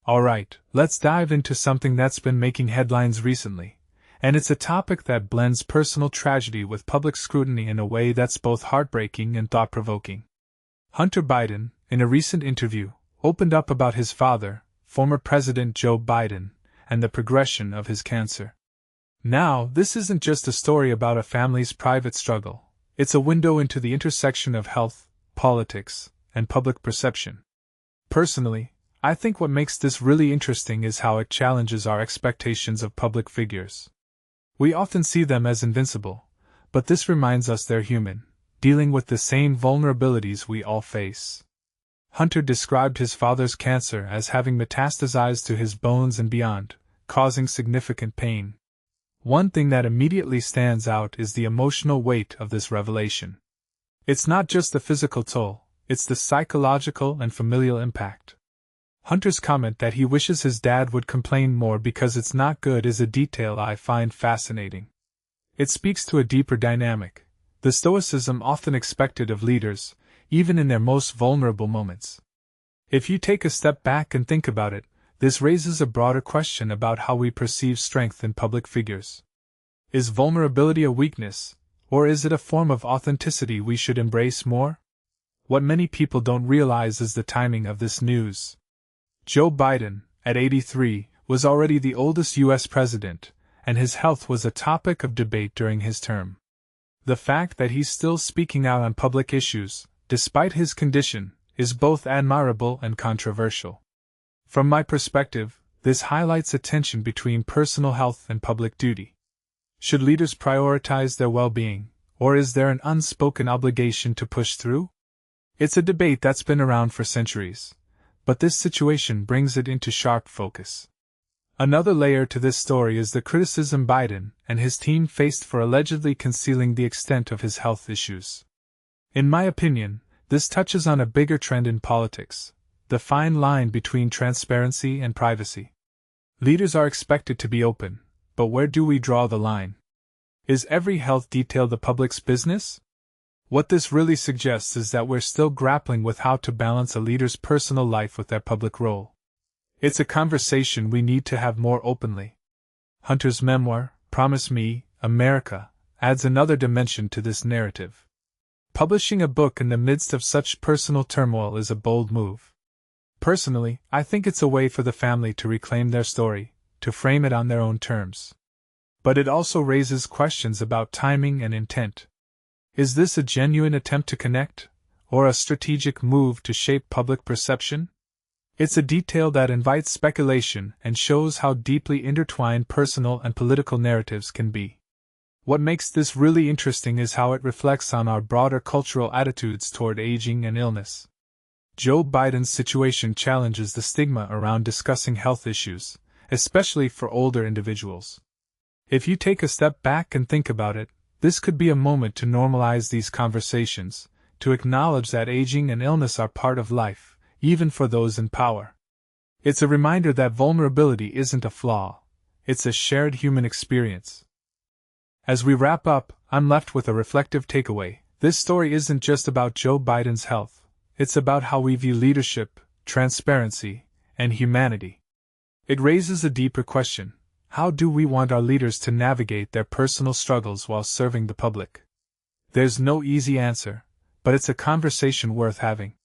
Alright, let's dive into something that's been making headlines recently, and it's a topic that blends personal tragedy with public scrutiny in a way that's both heartbreaking and thought-provoking. Hunter Biden, in a recent interview, opened up about his father, former President Joe Biden, and the progression of his cancer. Now, this isn't just a story about a family's private struggle, it's a window into the intersection of health, politics, and public perception. Personally, I think what makes this really interesting is how it challenges our expectations of public figures. We often see them as invincible, but this reminds us they're human, dealing with the same vulnerabilities we all face. Hunter described his father's cancer as having metastasized to his bones and beyond, causing significant pain. One thing that immediately stands out is the emotional weight of this revelation. It's not just the physical toll, it's the psychological and familial impact. Hunter's comment that he wishes his dad would complain more because it's not good is a detail I find fascinating. It speaks to a deeper dynamic, the stoicism often expected of leaders, even in their most vulnerable moments. If you take a step back and think about it, this raises a broader question about how we perceive strength in public figures. Is vulnerability a weakness, or is it a form of authenticity we should embrace more? What many people don't realize is the timing of this news. Joe Biden, at 83, was already the oldest U.S. president, and his health was a topic of debate during his term. The fact that he's still speaking out on public issues, despite his condition, is both admirable and controversial. From my perspective, this highlights a tension between personal health and public duty. Should leaders prioritize their well-being, or is there an unspoken obligation to push through? It's a debate that's been around for centuries, but this situation brings it into sharp focus. Another layer to this story is the criticism Biden and his team faced for allegedly concealing the extent of his health issues. In my opinion, this touches on a bigger trend in politics, the fine line between transparency and privacy. Leaders are expected to be open, but where do we draw the line? Is every health detail the public's business? What this really suggests is that we're still grappling with how to balance a leader's personal life with their public role. It's a conversation we need to have more openly. Hunter's memoir, Promise Me, America, adds another dimension to this narrative. Publishing a book in the midst of such personal turmoil is a bold move. Personally, I think it's a way for the family to reclaim their story, to frame it on their own terms. But it also raises questions about timing and intent. Is this a genuine attempt to connect, or a strategic move to shape public perception? It's a detail that invites speculation and shows how deeply intertwined personal and political narratives can be. What makes this really interesting is how it reflects on our broader cultural attitudes toward aging and illness. Joe Biden's situation challenges the stigma around discussing health issues, especially for older individuals. If you take a step back and think about it, this could be a moment to normalize these conversations, to acknowledge that aging and illness are part of life, even for those in power. It's a reminder that vulnerability isn't a flaw, it's a shared human experience. As we wrap up, I'm left with a reflective takeaway. This story isn't just about Joe Biden's health. It's about how we view leadership, transparency, and humanity. It raises a deeper question. How do we want our leaders to navigate their personal struggles while serving the public? There's no easy answer, but it's a conversation worth having.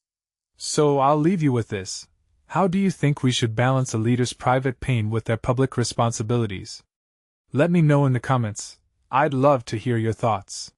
So I'll leave you with this. How do you think we should balance a leader's private pain with their public responsibilities? Let me know in the comments. I'd love to hear your thoughts.